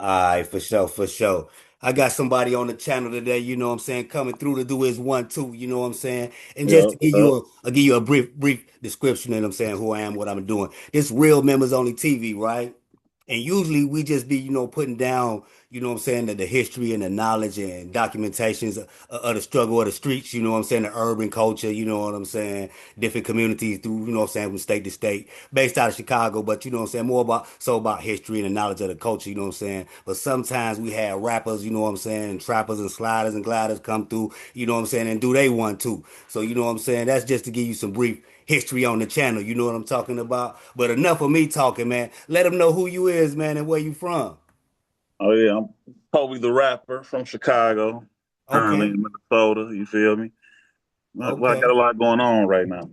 All right, for sure, for sure. I got somebody on the channel today, you know what I'm saying, coming through to do his 1, 2, you know what I'm saying? And just Yeah, to give yeah. you a brief description, you know what I'm saying, who I am, what I'm doing. This real members only TV, right? And usually we just be, putting down, you know what I'm saying, the history and the knowledge and documentations of the struggle of the streets, you know what I'm saying, the urban culture, you know what I'm saying, different communities through, you know what I'm saying, from state to state, based out of Chicago, but you know what I'm saying, more about history and the knowledge of the culture, you know what I'm saying. But sometimes we have rappers, you know what I'm saying, and trappers and sliders and gliders come through, you know what I'm saying, and do they one too. So you know what I'm saying, that's just to give you some brief history on the channel. You know what I'm talking about? But enough of me talking, man. Let them know who you is, man, and where you from. Oh yeah, I'm Kobe the rapper from Chicago, currently Okay, in Minnesota. You feel me? Well, I got okay. a lot going on right now.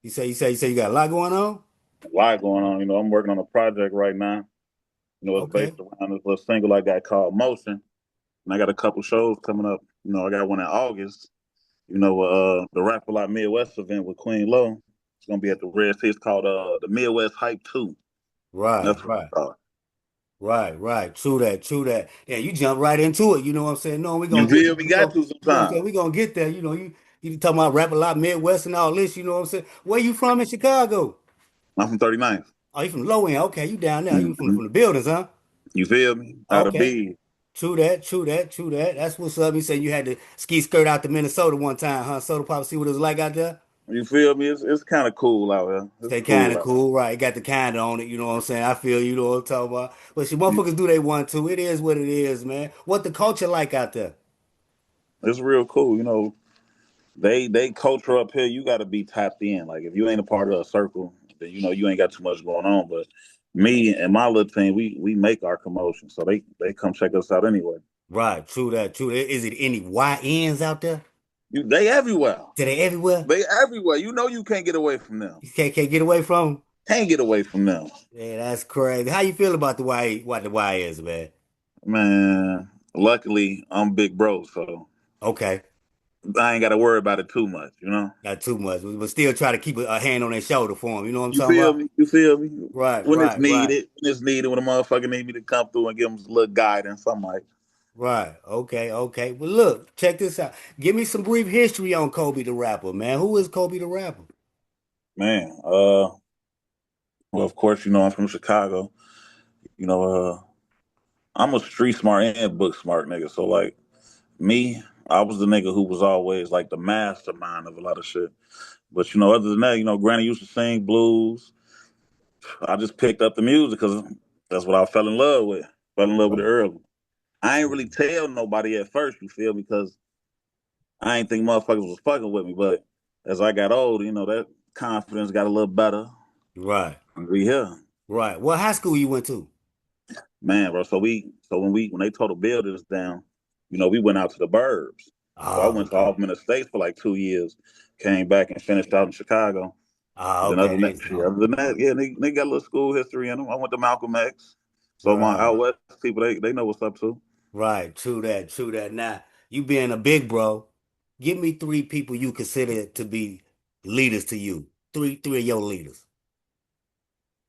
You say you got a lot going on? A lot going on. I'm working on a project right now. It's based Okay. around this little single I got called Motion, and I got a couple shows coming up. I got one in August. The Rap a Lot Midwest event with Queen Low. It's gonna be at the Red Sea. It's called the Midwest Hype 2. Right, That's what it's right. called. Right. True that, true that. Yeah, you jump right into it. You know what I'm saying? No, we You gonna get feel there. me? Got to You know what I'm sometimes. saying? We gonna get there. You talking about rap a lot Midwest and all this, you know what I'm saying? Where you from in Chicago? I'm from 39th. Oh, you from low end. Okay, you down there. You from Mm-hmm. from the buildings, huh? You feel me? Out of Okay. B. True that. That's what's up. You said you had to ski skirt out to Minnesota one time, huh? So to probably see what it was like out there. You feel me? It's kind of cool out here. It's Stay kind cool of out here. cool, right? It got the kind of on it, you know what I'm saying? I feel you know what I'm talking about. But see, motherfuckers do they want to. It is what it is, man. What the culture like out there? It's real cool. They culture up here. You got to be tapped in. Like if you ain't a part of a circle, then you ain't got too much going on. But me and my little team, we make our commotion, so they come check us out anyway. Right, true that. Is it any YNs out there? They everywhere. Do they everywhere? They everywhere. You can't get away from them. You can't get away from them? Can't get away from them, Yeah, that's crazy. How you feel about the what the Y is, man? man. Luckily, I'm big bro, so Okay, I ain't got to worry about it too much. not too much, but still try to keep a hand on their shoulder for them. You know what I'm You talking feel about? me? You feel me? Right, right, right. When it's needed, when a motherfucker need me to come through and give them a little guidance, I'm like, Right. Okay. Well, look, check this out. Give me some brief history on Kobe the rapper, man. Who is Kobe the rapper? man, well, of course, I'm from Chicago. You know, I'm a street smart and book smart nigga. So like me, I was the nigga who was always like the mastermind of a lot of shit. But other than that, Granny used to sing blues. I just picked up the music because that's what I fell in love with. Fell in love with it early. I ain't really tell nobody at first, you feel me? Because I ain't think motherfuckers was fucking with me. But as I got old, that confidence got a little better. Right. We here, Right. What high school you went to? man, bro. So when they tore the buildings down, we went out to the burbs. So I Oh, went to okay. off in the States for like 2 years, came back and finished out in Chicago. Oh, Then okay. other than that, yeah, they got a little school history in them. I went to Malcolm X. So my Right. out west people, they know what's up too. Right. True that. Now, you being a big bro, give me three people you consider to be leaders to you. Three of your leaders.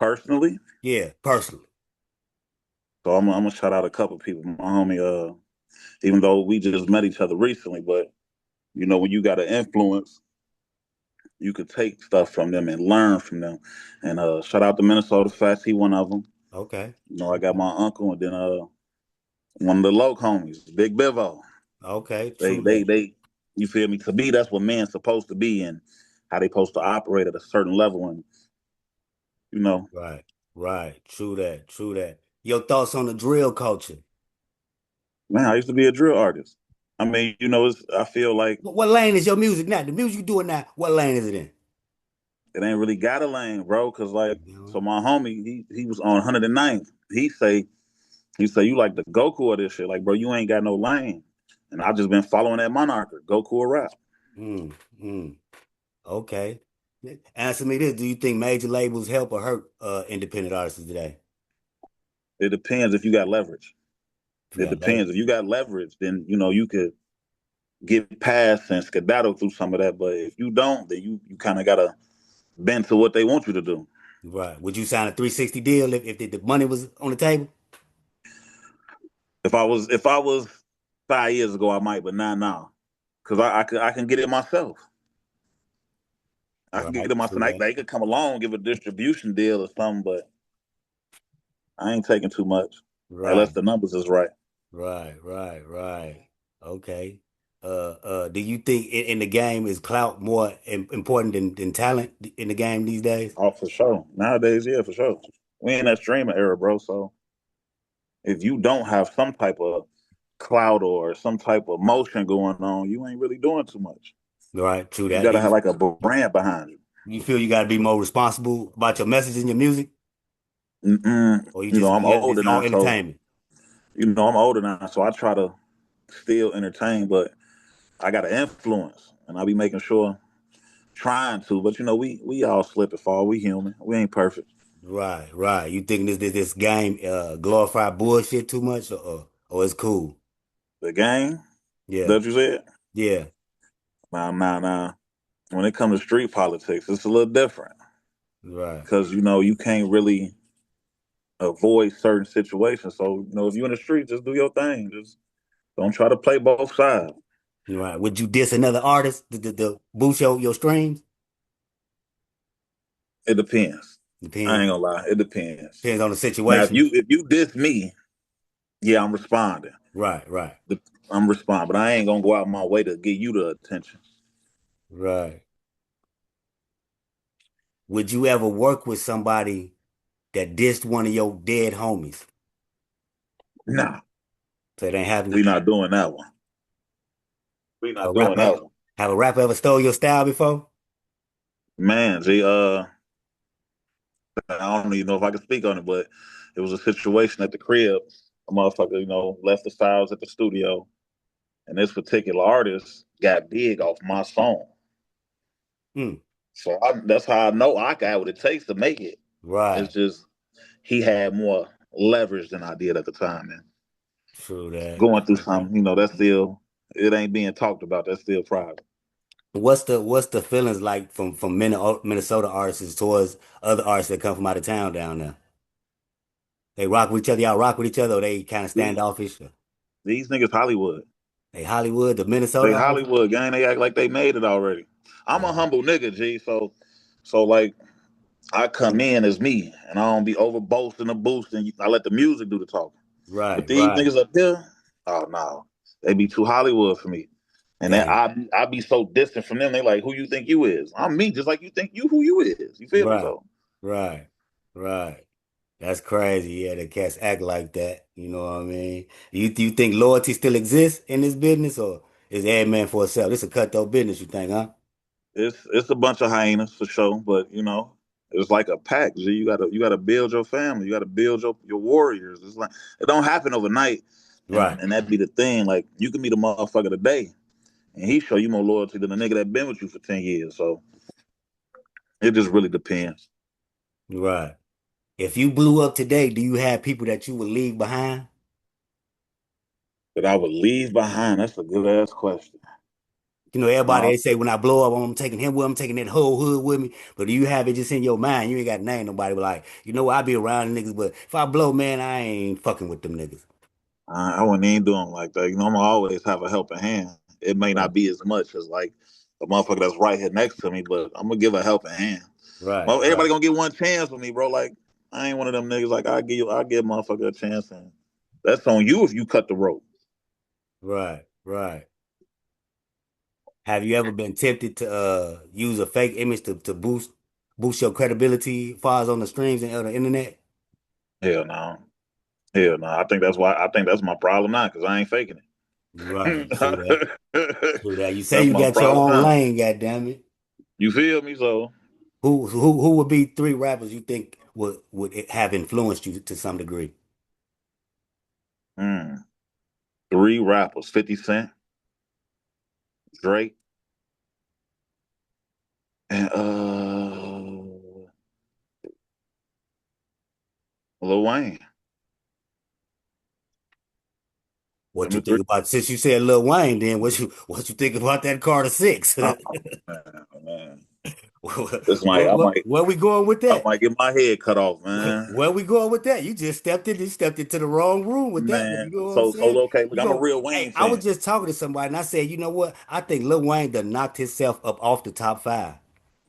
Personally, Yeah, personally. so I'm gonna shout out a couple people. My homie, even though we just met each other recently, but when you got an influence, you could take stuff from them and learn from them. And shout out to Minnesota Fats, he one of them. Okay. I got my uncle, and then one of the local homies, Big Bivo. Okay. They True they that. they you feel me? To me, that's what men's supposed to be and how they supposed to operate at a certain level. And you know, Right. Right. True that. Your thoughts on the drill culture? man, I used to be a drill artist. I mean, I feel like What lane is your music now? The music you doing now, what lane is it in? it ain't really got a lane, bro. Cause like, You know? so my homie, he was on 109th. He say you like the Goku of this shit. Like, bro, you ain't got no lane. And I've just been following that monarch, Goku or rap. Mm, mm, okay. Answer me this. Do you think major labels help or hurt independent artists today? It depends if you got leverage. If you It got depends. labels. If you got leverage, then you could get past and skedaddle through some of that. But if you don't, then you kind of gotta bend to what they want you to do. Right. Would you sign a 360 deal if the money was on the table? If I was 5 years ago, I might, but not now. Cause I can get it myself. I can get Right. it True myself. that. They could come along, give a distribution deal or something, but I ain't taking too much unless Right. the numbers is right. Right. Right. Right. Okay. Do you think in the game is clout more important than talent in the game these days? Oh, for sure. Nowadays, yeah, for sure. We in that streaming era, bro. So if you don't have some type of cloud or some type of motion going on, you ain't really doing too much. Right. True You that. gotta have like a brand behind you. You feel you got to be more responsible about your message in your music, Mm-mm. or you You know, just I'm older it's all now, so entertainment. I'm older now, so I try to still entertain, but I got to influence, and I be making sure trying to. But we all slip and fall. We human. We ain't perfect. Right. Right. You think this game glorified bullshit too much, or it's cool? The game Yeah. that you said, Yeah. nah. When it comes to street politics, it's a little different Right. because you can't really avoid certain situations. So if you're in the street, just do your thing. Just don't try to play both sides. Right. Would you diss another artist to boost your streams? It depends. I Depends. ain't gonna lie. It depends. Depends on the Now, if situation. you diss me, yeah, I'm responding. Right. Right. I'm responding, but I ain't gonna go out my way to get you the attention. Right. Would you ever work with somebody that dissed one of your dead homies? Nah, So it ain't happening. we not doing that one. We Have a not doing rapper, that one. have a rapper ever stole your style before? Man, I don't even know if I can speak on it, but it was a situation at the crib. A motherfucker, left the files at the studio, and this particular artist got big off my song. Hmm. So that's how I know I got what it takes to make it. It's Right. just he had more leverage than I did at the time, and True that. going through True that. something, that's still it ain't being talked about. That's still private. What's the feelings like from Minnesota artists towards other artists that come from out of town down there? They rock with each other, y'all rock with each other, or they kind of These standoffish? these niggas Hollywood. They Hollywood, the They Minnesota artists? Hollywood gang. They act like they made it already. I'm a Right. humble nigga, G. So like I come in as me, and I don't be over boasting or boosting. I let the music do the talking. But Right, these right. niggas up here, oh no, they be too Hollywood for me. And then Gang. I be so distant from them. They like, who you think you is? I'm me, just like you think you who you is. You feel me? Right, So right, right. That's crazy. Yeah, the cats act like that. You know what I mean? You think loyalty still exists in this business, or is every man for himself? This a cutthroat business, you think, huh? it's a bunch of hyenas for sure. But it's like a pack. G. You gotta build your family. You gotta build your warriors. It's like it don't happen overnight. And Right, and that be the thing. Like you can meet a motherfucker today, and he show you more loyalty than a nigga that been with you for 10 years. So it just really depends. right. If you blew up today, do you have people that you would leave behind? That I would leave behind. That's a good ass question. You know, everybody No, they say when I blow up, I'm taking him with, I'm taking that whole hood with me. But do you have it just in your mind? You ain't got to name nobody, but like, I be around niggas, but if I blow, man, I ain't fucking with them niggas. I wouldn't even do them like that. I'm gonna always have a helping hand. It may Right, not be as much as like the motherfucker that's right here next to me, but I'm gonna give a helping hand. right, Well, right, everybody gonna get one chance with me, bro. Like I ain't one of them niggas. Like I give motherfucker a chance, and that's on you if you cut the rope. right, right. Have you ever been tempted to use a fake image to boost your credibility as far as on the streams and on the internet? Hell no, hell no. I think that's my problem now because I ain't faking Right, true that. it. True that. You say That's you my got your problem own now. lane, goddamn it. You feel me? So, Who would be three rappers you think would have influenced you to some degree? mm, three rappers: 50 Cent, Drake, and Lil Wayne. What Them you the three. think about since you said Lil Wayne, then what you think about that Carter Six? Oh man, man. It's like Where we going with I that? might get my head cut off, man. Where we going with that? You just stepped into the wrong room with that one. Man, You know what I'm so saying? okay, look, You I'm a go, real hey, Wayne I was fan. just talking to somebody and I said, you know what? I think Lil Wayne done knocked himself up off the top five.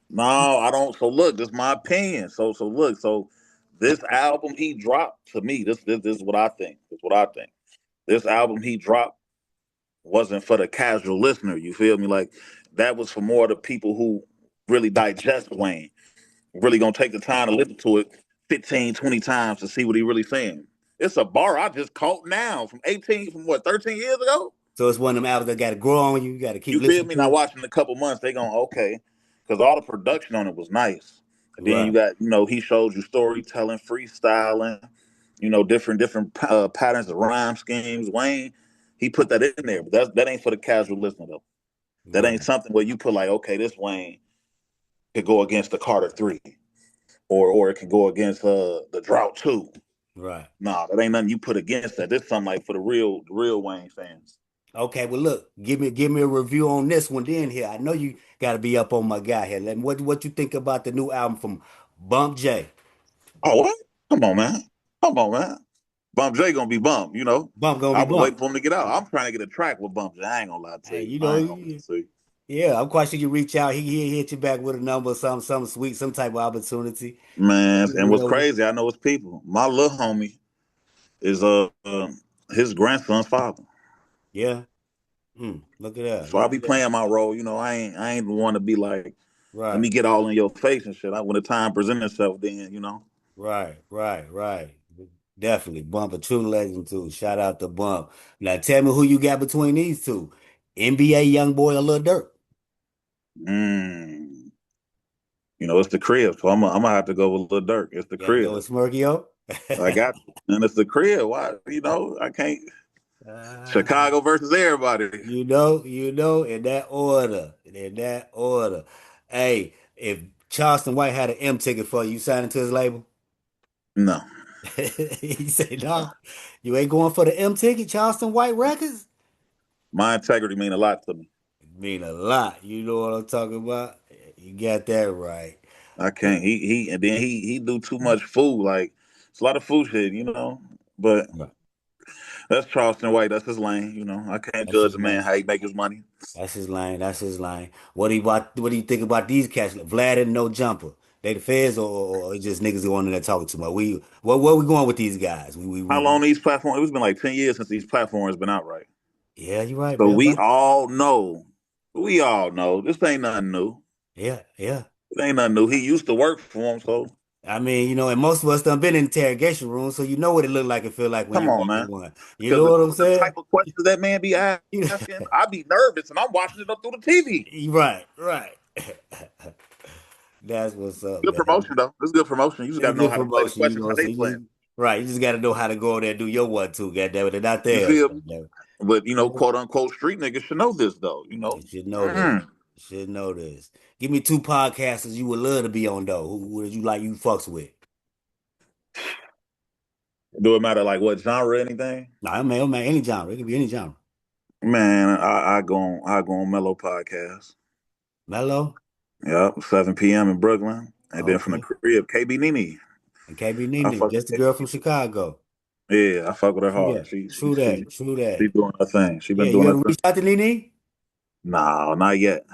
No, I don't. So look, this is my opinion. So look, so this album he dropped to me, this is what I think. This is what I think. This album he dropped wasn't for the casual listener. You feel me? Like that was for more of the people who really digest Wayne, really gonna take the time to listen to it 15, 20 times to see what he really saying. It's a bar I just caught now from 18, from what, 13 years ago? So it's one of them albums that got to grow on you. You got to keep You feel listening me? Now to watching a couple months, they going okay, because all the production on it was nice. it. And then you Right, got, he showed you storytelling, freestyling, different patterns of rhyme schemes. Wayne, he put that in there, but that ain't for the casual listener though. That ain't right, something where you put like, okay, this Wayne could go against the Carter Three, or it can go against the Drought Two. right. Nah, that ain't nothing you put against that. This is something like for the real Wayne fans. Okay, well, look, give me a review on this one then here. I know you got to be up on my guy here. Let me, what you think about the new album from Bump J? Oh what? Come on, man. Come on, man. Bump J gonna be Bump, you know. Bump gonna be I was Bump. waiting for him to get out. I'm trying to get a track with Bump J. I ain't gonna lie to Hey, you. you I know, ain't gonna lie to you. yeah, I'm quite sure you reach out. He hit you back with a number, something sweet, some type of opportunity. Man, and what's Whatever. crazy, I know it's people. My little homie is his grandson's father. Yeah. Look at that. So I Look be at that. playing my role, I ain't the one to be like, let Right. me get all in your face and shit. When the time presents itself, then. Right. Definitely. Bump a true legend too. Shout out to Bump. Now tell me who you got between these two. NBA young boy or Lil Durk? Mm. It's the crib. So I'm gonna have to go with Lil Durk. It's the Gotta go crib. with Smurkio. I got you. And it's the crib. Why, I can't. Uh, Chicago versus everybody. in that order. In that order. Hey, if Charleston White had an M ticket for you, you signing to his label? No, He said, no, you ain't going for the M ticket, Charleston White Records? my integrity mean a lot to me. It mean a lot. You know what I'm talking about? You got that right. I can't. He and then he do too much food. Like it's a lot of food shit. But Right. that's Charleston White. That's his lane. I can't That's judge his a man lane. how he make his money. That's his lane. That's his lane. What do you think about these cats? Vlad and no jumper. They the feds or just niggas going in there talking too much? Where we going with these guys? How long these platforms? It's been like 10 years since these platforms been out, right? Yeah, you're right, So man. we all know. We all know this ain't nothing new. Yeah. It ain't nothing new. He used to work for him, so I mean, and most of us done been in interrogation rooms, so you know what it look like and feel like when come you on, walk in man. one. You Because know the, what I'm the saying? type of questions that man be asking, I be nervous and I'm watching it up through the TV. Right. That's what's up, Good man. promotion though. It's good promotion. You just got It's to know good how to play the promotion, questions how so they playing. you just got to know how to go there and do your one too, goddamn it. They're not You theirs, feel me? goddamn But it. quote unquote street niggas should know this though. You should know this. Mm. You should know this. Give me two podcasters you would love to be on though. Who would you like you fucks with? Do it matter like what genre or anything? Nah, man, any genre. It can be any genre. Man, I go on Mellow Podcast. Mellow? Yep, 7 p.m. in Brooklyn, and then from the Okay. crib, KB Nene. And KB I Nene, fuck with just the girl from KB. Chicago. Yeah, I fuck with her True hard. that. She she True she that. True she that. doing her thing. She Yeah, been you doing her ever thing. reached out to Nene? No, not yet.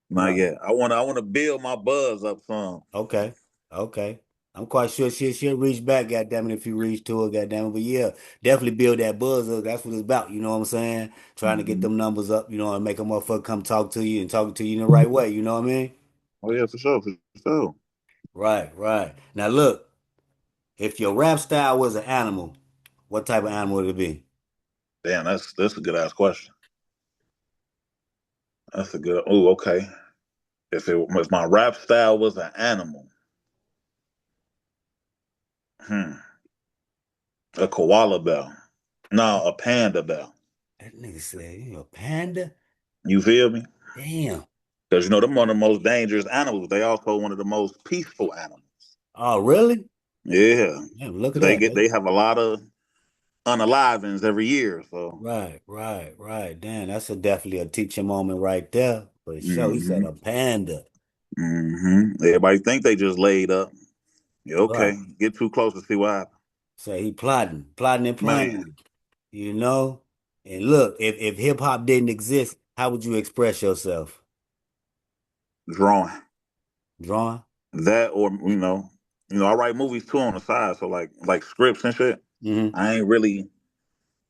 Not Right. yet. I wanna build my buzz up some. Okay. Okay. I'm quite sure she'll reach back, goddamn it, if you reach to her, goddamn it. But yeah, definitely build that buzz up. That's what it's about. You know what I'm saying? Trying to get Mhm. them numbers up, and make a motherfucker come talk to you and talk to you in the right way. You know what I mean? Oh yeah, for sure, for sure. Right. Now look, if your rap style was an animal, what type of animal would it be? Damn, that's a good ass question. That's a good. Oh, okay. If my rap style was an animal, hmm, a koala bear. No, a panda bear. That nigga said, panda? You feel me? Damn. Because them one of the most dangerous animals. They also one of the most peaceful animals. Oh, really? Yeah, Damn, look at they that. get they have a lot of unalivings every year. So, Right. Damn, that's definitely a teaching moment right there. For sure. He said hmm a panda. Everybody think they just laid up. Yeah, Right. okay. Get too close to see what happens. Say he plotting and Man, planning, you know? And look, if hip hop didn't exist, how would you express yourself? drawing. Drawing? That or I write movies too on the side, so like scripts and shit. Hmm. I ain't really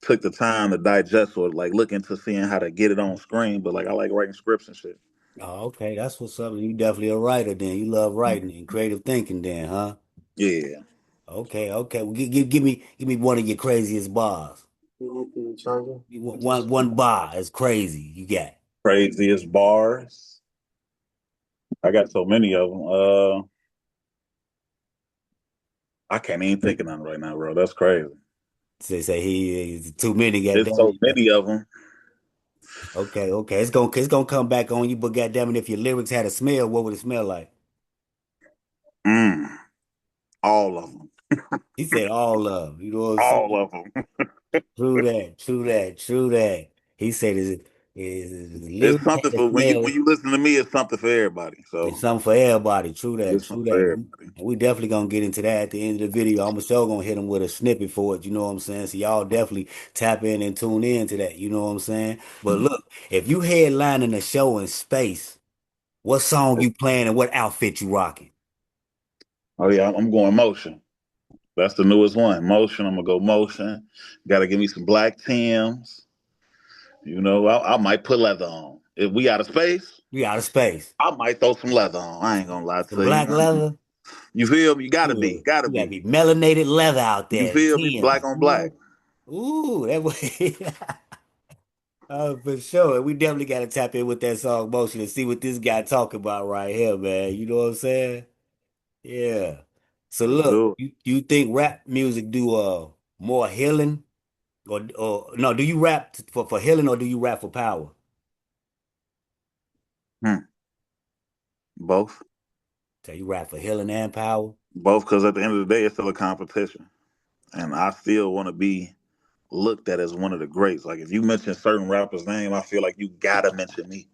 took the time to digest or like look into seeing how to get it on screen, but like I like writing scripts and shit. Oh, okay, that's what's up. You definitely a writer then. You love writing and creative thinking then, huh? Yeah. Okay, okay. Well, give me one of your craziest bars. One bar is crazy. You got. Craziest bars. I got so many of them. I can't even think of none right now, bro. That's crazy. Say he too many. There's Goddamn so it. many of them. Okay, okay. It's gonna come back on you. But goddamn it, if your lyrics had a smell, what would it smell like? Mm, all of them. He said all love. You know what I'm All saying? of them. True that. True that. True that. He said his It's lyrics something had a for when smell. you listen to me. It's something for everybody. It's So something for everybody. True that. it's True something for that. everybody. And we definitely gonna get into that at the end of the video. I'm sure gonna hit them with a snippet for it. You know what I'm saying? So y'all definitely tap in and tune in to that. You know what I'm saying? But Mm. look, if you headlining a show in space, what song you playing and what outfit you rocking? Oh yeah, I'm going motion. That's the newest one. Motion. I'm gonna go motion. Got to give me some black Tims. I might put leather on. If we out of space, We out of space. I might throw some leather on. I ain't gonna lie Some to you. black leather. You feel me? You gotta be. Ooh, Gotta you gotta be. be melanated leather out You there. The feel me? Black Tim's. on black. Ooh, that way. Oh, for sure. We definitely got to tap in with that song motion and see what this guy talking about right here, man. You know what I'm saying? Yeah. So Let's look, do it. you think rap music do more healing or no, do you rap for healing or do you rap for power? Hmm. Both. So you rap for healing and power? Both, because at the end of the day, it's still a competition. And I still want to be looked at as one of the greats. Like if you mention certain rappers' name, I feel like you gotta mention me.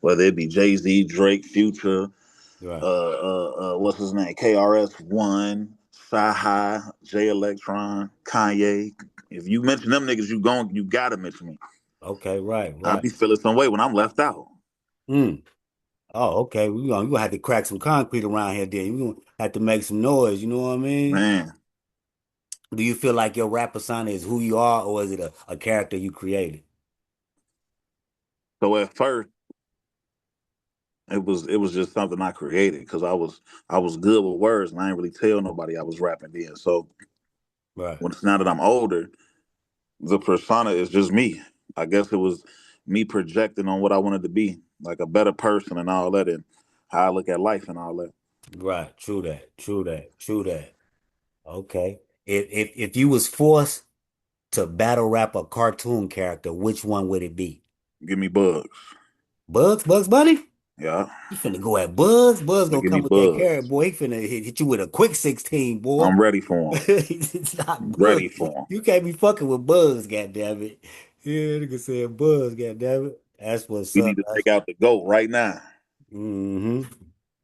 Whether it be Jay-Z, Drake, Future, Right. what's his name? KRS One, Sci J Electron, Kanye. If you mention them niggas, you gotta mention me. Okay, right, I right. be feeling some way when I'm left out. Mm. Oh, okay. We gonna have to crack some concrete around here then. We gonna have to make some noise, you know what I mean? Man. Do you feel like your rap persona is who you are or is it a character you created? So at first it was just something I created because I was good with words and I didn't really tell nobody I was rapping then. So Right. when it's now that I'm older, the persona is just me. I guess it was me projecting on what I wanted to be, like a better person and all that, and how I look at life and all that. Right. True that. True that. True that. Okay. If you was forced to battle rap a cartoon character, which one would it be? Give me bugs. Bugs Bunny? Yeah. You finna go at Bugs? Bugs gonna Give me come with that carrot, bugs. boy. He finna hit you with a quick 16, boy. I'm ready for It's not him. Bugs. Ready for him. You can't be fucking with Bugs, goddammit. Yeah, nigga said Bugs, goddammit. That's what's We up. need to take out the goat right now. Mm-hmm.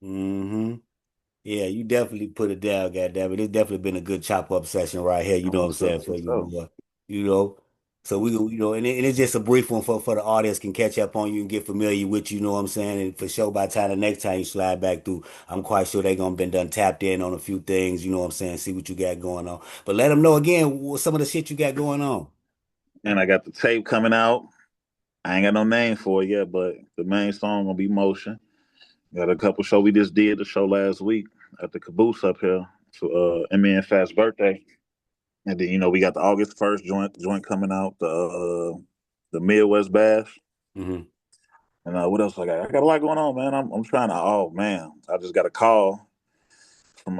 Mm-hmm. Yeah, you definitely put it down, goddammit. It's definitely been a good chop up session right here. You Oh, know what I'm for sure, saying for for you, sure. boy. You know, so and it's just a brief one for the audience can catch up on you and get familiar with you. You know what I'm saying? And for sure, by the time the next time you slide back through, I'm quite sure they gonna been done tapped in on a few things. You know what I'm saying? See what you got going on. But let them know again what some of the shit you got going on. And I got the tape coming out. I ain't got no name for it yet, but the main song gonna be Motion. Got a couple show we just did the show last week at the Caboose up here for Emmy and Fat's birthday. And then we got the August 1st joint coming out, the Midwest Bash. Hmm. And what else I got? I got a lot going on, man. I'm trying to. Oh man, I just got a call from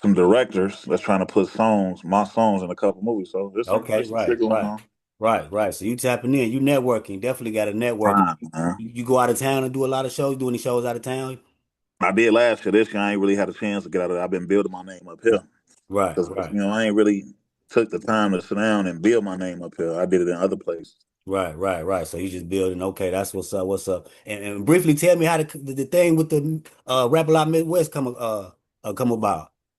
some directors that's trying to put my songs in a couple movies. So Okay, there's some right, shit going right, on. right, right. So you tapping in, you networking. Definitely got to network. Prime, man. You go out of town and do a lot of shows. Do any shows out of town? I did last year. This year I ain't really had a chance to get out of it. I've been building my name up here Right, because right. I ain't really. took the time to sit down and build my name up here. I did it in other places. Right, right, right. So you just building. Okay, that's what's up. What's up? And briefly tell me how the thing with the Rap a Lot Midwest come about.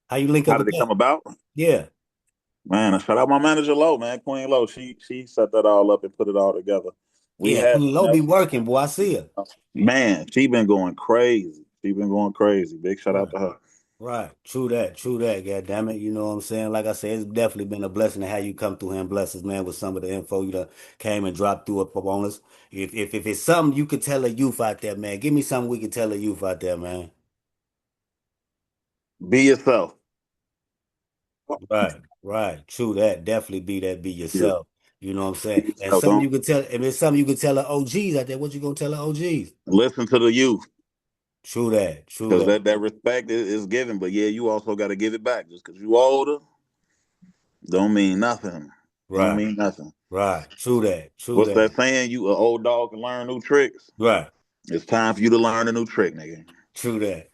How you link up How did with it come that? about? Yeah, Man, I shout out my manager Low, man, Queen Low. She set that all up and put it all together. We yeah. had Queen Low be Nelson. working, boy. I see her. Man, she been going crazy. She been going crazy. Big shout out Right, to her. right. True that. True that. God damn it. You know what I'm saying? Like I said, it's definitely been a blessing to have you come through here and bless us, man, with some of the info you done came and dropped through up on us. If it's something you could tell a youth out there, man, give me something we could tell a youth out there, man. Be yourself. Right, right. True that. Definitely be that, be Yeah. yourself. You know what I'm Be saying? And yourself. something Don't you could tell, if it's something you could tell the OGs out there, what you gonna tell the OGs? listen to the youth. True that, true Because that. that respect is given. But yeah, you also gotta give it back. Just because you older, don't mean nothing. Don't Right, mean nothing. right. True that, true What's that. that saying? You an old dog can learn new tricks. Right, It's time for you to learn a new trick, nigga. true that.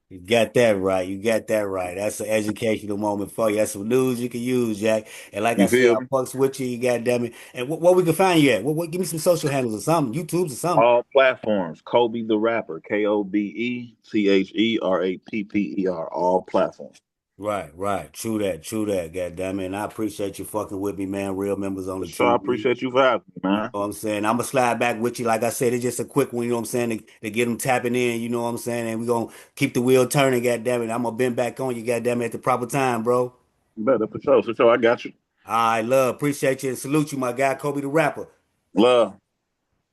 You got that right. You got that right. That's an educational moment for you. That's some news you can use, Jack. And like I You said, feel I me? fucks with you. You goddamn it. And what we can find you at? Give me some social handles or something, YouTube's or something. All platforms. Kobe the rapper. KOBECHERAPPER. All platforms. Right, right. True that, true that. Goddamn it. And I appreciate you fucking with me, man. Real members on For the sure. I TV. appreciate you for having me, You man. know what I'm saying? I'm gonna slide back with you. Like I said, it's just a quick one, you know what I'm saying, to get them tapping in, you know what I'm saying? And we're gonna keep the wheel turning, goddamn it. I'm gonna bend back on you, goddamn it, at the proper time, bro. Better for sure. For sure. I got you. I love, appreciate you, and salute you, my guy, Kobe the rapper. Love.